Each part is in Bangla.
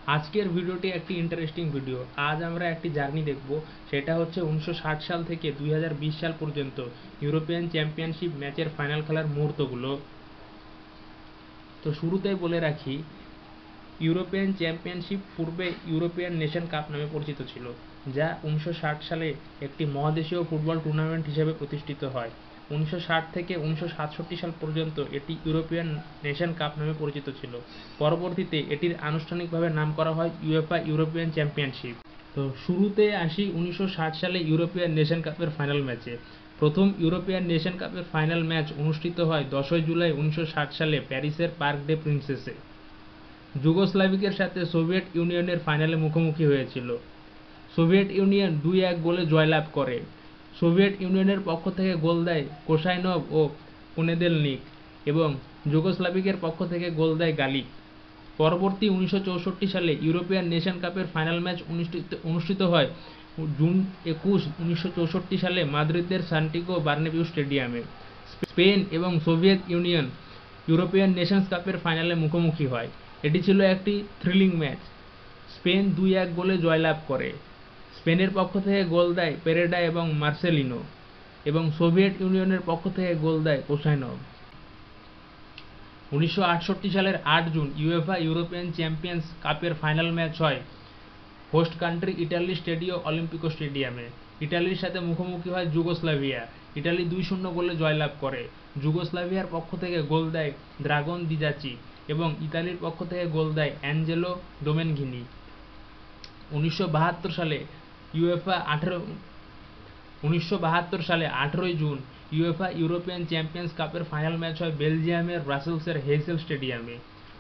আজকের ভিডিওটি একটি ইন্টারেস্টিং ভিডিও। আজ আমরা একটি জার্নি দেখব, সেটা হচ্ছে 1960 সাল থেকে 2020 সাল পর্যন্ত ইউরোপিয়ান চ্যাম্পিয়নশিপ ম্যাচের ফাইনাল খেলার মুহূর্তগুলো। তো শুরুতেই বলে রাখি, ইউরোপিয়ান চ্যাম্পিয়নশিপ পূর্বে ইউরোপিয়ান নেশন কাপ নামে পরিচিত ছিল, যা 1960 সালে একটি মহাদেশীয় ফুটবল টুর্নামেন্ট হিসেবে প্রতিষ্ঠিত হয়। 1960 থেকে 1967 সাল পর্যন্ত এটি ইউরোপিয়ান নেশন কাপ নামে পরিচিত ছিল। পরবর্তীতে এটির আনুষ্ঠানিকভাবে নাম করা হয় ইউএফএ ইউরোপিয়ান চ্যাম্পিয়নশিপ। তো শুরুতে আসি 1960 সালে ইউরোপিয়ান নেশন কাপের ফাইনাল ম্যাচে। প্রথম ইউরোপিয়ান নেশন কাপের ফাইনাল ম্যাচ অনুষ্ঠিত হয় 10 জুলাই 1960 সালে প্যারিসের পার্ক ডে প্রিন্সেসে। যুগোস্লাভিকের সাথে সোভিয়েত ইউনিয়নের ফাইনালে মুখোমুখি হয়েছিল। সোভিয়েত ইউনিয়ন 2-1 গোলে জয়লাভ করে। সোভিয়েত ইউনিয়নের পক্ষ থেকে গোল দেয় কোসাইনভ ও পোনেদেলনিক এবং যুগোস্লাভিকের পক্ষ থেকে গোল দেয় গালিক। পরবর্তী 1964 সালে ইউরোপিয়ান নেশন কাপের ফাইনাল ম্যাচ অনুষ্ঠিত হয় জুন 21, 1964 সালে মাদ্রিদের সান্টিয়াগো বার্নাবিউ স্টেডিয়ামে। স্পেন এবং সোভিয়েত ইউনিয়ন ইউরোপিয়ান নেশনস কাপের ফাইনালে মুখোমুখি হয়। এটি ছিল একটি থ্রিলিং ম্যাচ। স্পেন 2-1 গোলে জয়লাভ করে। স্পেনের পক্ষ থেকে গোল দেয় পেরেডা এবং মার্সেলিনো এবং সোভিয়েত ইউনিয়নের পক্ষ থেকে গোল দেয় কোসাইনভ। 1968 সালের 8 জুন ইউএফএ ইউরোপিয়ান চ্যাম্পিয়ন্স কাপের ফাইনাল ম্যাচ হয় হোস্ট কান্ট্রি ইটালির স্টেডিও অলিম্পিকো স্টেডিয়ামে। ইটালির সাথে মুখোমুখি হয় যুগোস্লাভিয়া। ইটালি 2-0 গোলে জয়লাভ করে। যুগোস্লাভিয়ার পক্ষ থেকে গোল দেয় দ্রাগন দিজাচি এবং ইতালির পক্ষ থেকে গোল দেয় অ্যাঞ্জেলো ডোমেনঘিনি। 1972 সালে 18 জুন ইউএফএ ইউরোপিয়ান চ্যাম্পিয়ন্স কাপের ফাইনাল ম্যাচ হয় বেলজিয়ামের ব্রাসেলসের হেইসেল স্টেডিয়ামে।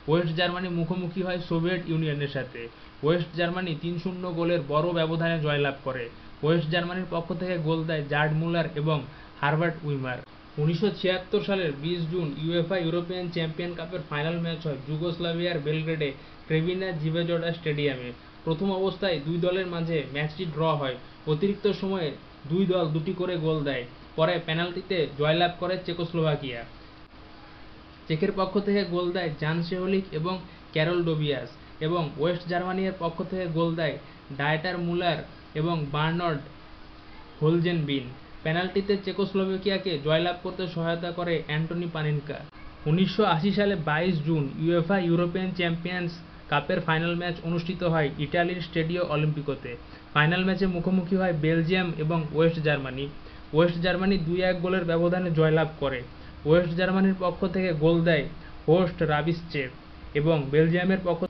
ওয়েস্ট জার্মানি মুখোমুখি হয় সোভিয়েত ইউনিয়নের সাথে। ওয়েস্ট জার্মানি 3-0 গোলের বড় ব্যবধানে জয়লাভ করে। ওয়েস্ট জার্মানির পক্ষ থেকে গোল দেয় জার্ড মুলার এবং হারবার্ট উইমার। 1976 সালের 20 জুন ইউএফএ ইউরোপিয়ান চ্যাম্পিয়ন কাপের ফাইনাল ম্যাচ হয় যুগোস্লাভিয়ার বেলগ্রেডে ক্রেভিনা জিভেজোডা স্টেডিয়ামে। প্রথম অবস্থায় দুই দলের মাঝে ম্যাচটি ড্র হয়। অতিরিক্ত সময়ে দুই দল দুটি করে গোল দেয়। পরে পেনাল্টিতে জয়লাভ করে চেকোস্লোভাকিয়া। চেকের পক্ষ থেকে গোল দেয় জান শেহলিক এবং ক্যারল ডোবিয়াস এবং ওয়েস্ট জার্মানির পক্ষ থেকে গোল দেয় ডায়েটার মুলার এবং বার্নার্ড হোলজেনবিন। পেনাল্টিতে চেকোস্লোভাকিয়াকে জয়লাভ করতে সহায়তা করে অ্যান্টনি পানিনকা। 1980 সালে 22 জুন ইউএফএ ইউরোপিয়ান চ্যাম্পিয়ন্স কাপের ফাইনাল ম্যাচ অনুষ্ঠিত হয় ইটালির স্টেডিও অলিম্পিকোতে। ফাইনাল ম্যাচে মুখোমুখি হয় বেলজিয়াম এবং ওয়েস্ট জার্মানি। ওয়েস্ট জার্মানি 2-1 গোলের ব্যবধানে জয়লাভ করে। ওয়েস্ট জার্মানির পক্ষ থেকে গোল দেয় হোস্ট রাবিসচেভ এবং বেলজিয়ামের পক্ষ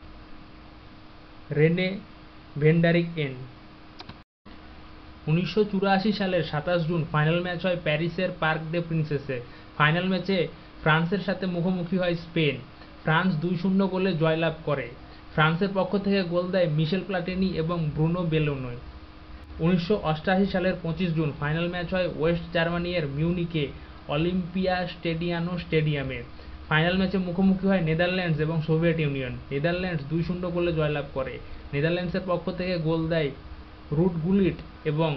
রেনে ভেন্ডারিক এন। 1984 সালের 27 জুন ফাইনাল ম্যাচ হয় প্যারিসের পার্ক ডে প্রিন্সেসে। ফাইনাল ম্যাচে ফ্রান্সের সাথে মুখোমুখি হয় স্পেন। ফ্রান্স 2-0 গোলে জয়লাভ করে। ফ্রান্সের পক্ষ থেকে গোল দেয় মিশেল প্লাটিনি এবং ব্রুনো বেলোনো। 1988 সালের 25 জুন ফাইনাল ম্যাচ হয় ওয়েস্ট জার্মানির মিউনিকে অলিম্পিয়া স্টেডিয়ানো স্টেডিয়ামে। ফাইনাল ম্যাচে মুখোমুখি হয় নেদারল্যান্ডস এবং সোভিয়েত ইউনিয়ন। নেদারল্যান্ডস 2-0 গোলে জয়লাভ করে। নেদারল্যান্ডসের পক্ষ থেকে গোল দেয় রুট গুলিট এবং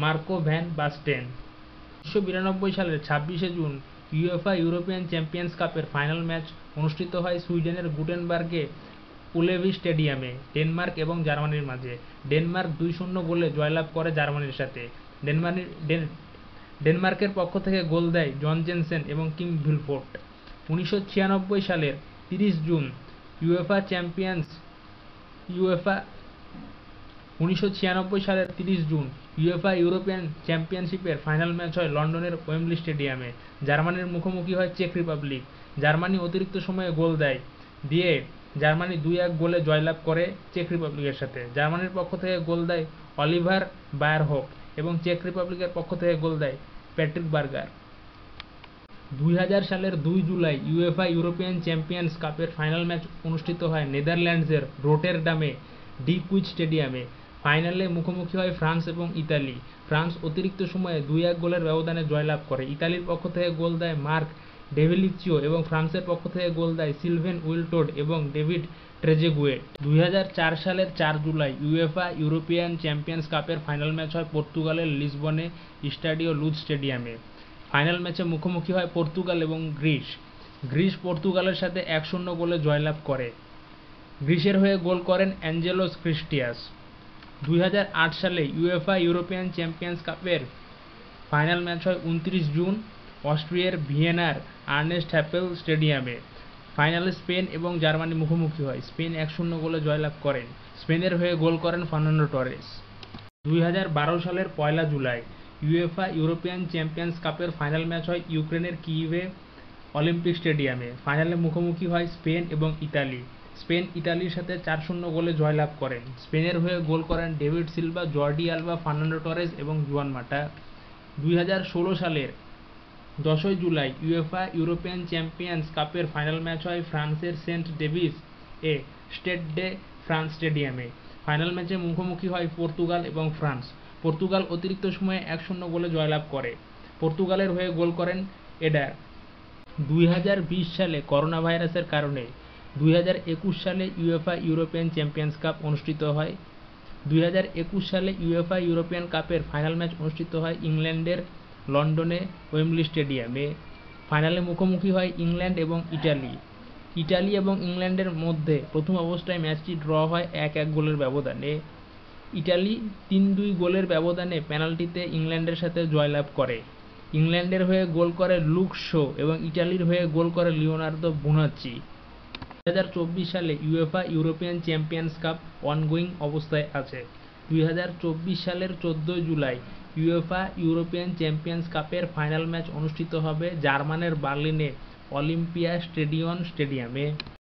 মার্কো ভ্যান বাস্টেন। 1992 সালের 26 জুন ইউএফএ ইউরোপিয়ান চ্যাম্পিয়ন্স কাপের ফাইনাল ম্যাচ অনুষ্ঠিত হয় সুইডেনের গুটেনবার্গে উলেভি স্টেডিয়ামে ডেনমার্ক এবং জার্মানির মাঝে। ডেনমার্ক 2-0 গোলে জয়লাভ করে জার্মানির সাথে। ডেনমার্কের পক্ষ থেকে গোল দেয় জন জেনসেন এবং কিম ভিলফোর্ট। 1996 সালের 30 জুন ইউএফএ ইউরোপিয়ান চ্যাম্পিয়নশিপের ফাইনাল ম্যাচ হয় লন্ডনের ওয়েম্বলি স্টেডিয়ামে। জার্মানির মুখোমুখি হয় চেক রিপাবলিক। জার্মানি অতিরিক্ত সময়ে গোল দিয়ে জার্মানি 2-1 গোলে জয়লাভ করে চেক রিপাবলিকের সাথে। জার্মানির পক্ষ থেকে গোল দেয় অলিভার বায়ারহোক এবং চেক রিপাবলিকের পক্ষ থেকে গোল দেয় প্যাট্রিক বার্গার। 2000 সালের 2 জুলাই ইউএফএ ইউরোপিয়ান চ্যাম্পিয়ন্স কাপের ফাইনাল ম্যাচ অনুষ্ঠিত হয় নেদারল্যান্ডসের রোটেরডামে ডি কুইজ স্টেডিয়ামে। ফাইনালে মুখোমুখি হয় ফ্রান্স এবং ইতালি। ফ্রান্স অতিরিক্ত সময়ে 2-1 গোলের ব্যবধানে জয়লাভ করে। ইতালির পক্ষ থেকে গোল দেয় মার্ক ডেভিলিচিও এবং ফ্রান্সের পক্ষ থেকে গোল দেয় সিলভেন উইলটোড এবং ডেভিড ট্রেজেগুয়ে। 2004 সালের 4 জুলাই ইউএফএ ইউরোপিয়ান চ্যাম্পিয়ন্স কাপের ফাইনাল ম্যাচ হয় পর্তুগালের লিসবনে স্টাডিও লুজ স্টেডিয়ামে। ফাইনাল ম্যাচে মুখোমুখি হয় পর্তুগাল এবং গ্রিস। গ্রিস পর্তুগালের সাথে 1-0 গোলে জয়লাভ করে। গ্রিসের হয়ে গোল করেন অ্যাঞ্জেলোস ক্রিস্টিয়াস। 2008 সালে ইউএফা ইউরোপিয়ান চ্যাম্পিয়ন্স কাপের ফাইনাল ম্যাচ হয় 29 জুন অস্ট্রিয়ার ভিয়েনার আর্নেস্ট হ্যাপেল স্টেডিয়ামে। ফাইনালে স্পেন এবং জার্মানি মুখোমুখি হয়। স্পেন 1-0 গোলে জয়লাভ করেন। স্পেনের হয়ে গোল করেন ফার্নান্ডো টরেস। 2012 সালের 1 জুলাই ইউএফা ইউরোপিয়ান চ্যাম্পিয়ন্স কাপের ফাইনাল ম্যাচ হয় ইউক্রেনের কিয়েভে অলিম্পিক স্টেডিয়ামে। ফাইনালে মুখোমুখি হয় স্পেন এবং ইতালি। স্পেন ইতালির সাথে 4-0 গোলে জয়লাভ করেন। স্পেনের হয়ে গোল করেন David Silva, জর্ডি Alva, Fernando Torres এবং জুয়ান মাটা। 2016 সালের 10 জুলাই ইউএফা ইউরোপিয়ান চ্যাম্পিয়ন্স কাপের ফাইনাল ম্যাচ হয় ফ্রান্সের সেন্ট ডেভিস এ স্টেড ডে ফ্রান্স স্টেডিয়ামে। ফাইনাল ম্যাচে মুখোমুখি হয় পর্তুগাল এবং ফ্রান্স। পর্তুগাল অতিরিক্ত সময়ে 1-0 গোলে জয়লাভ করে। পর্তুগালের হয়ে গোল করেন এডার। 2020 সালে করোনা ভাইরাসের কারণে 2021 সালে ইউএফা ইউরোপিয়ান চ্যাম্পিয়ন্স কাপ অনুষ্ঠিত হয়। 2021 সালে ইউএফা ইউরোপিয়ান কাপের ফাইনাল ম্যাচ অনুষ্ঠিত হয় ইংল্যান্ডের লন্ডনে ওয়েম্বলি স্টেডিয়ামে। ফাইনালে মুখোমুখি হয় ইংল্যান্ড এবং ইটালি। ইটালি এবং ইংল্যান্ডের মধ্যে প্রথম অবস্থায় ম্যাচটি ড্র হয় 1-1 গোলের ব্যবধানে। ইটালি 3-2 গোলের ব্যবধানে পেনাল্টিতে ইংল্যান্ডের সাথে জয়লাভ করে। ইংল্যান্ডের হয়ে গোল করে লুক শো এবং ইটালির হয়ে গোল করে লিওনার্দো বোনাচ্চি। 2024 সালে UEFA European champions cup ongoing অবস্থায় আছে। 2024 সালের 14 জুলাই ইউএফা ইউরোপিয়ান চ্যাম্পিয়ন্স কাপের ফাইনাল ম্যাচ অনুষ্ঠিত হবে জার্মানের বার্লিনে অলিম্পিয়া স্টেডিয়ন স্টেডিয়ামে।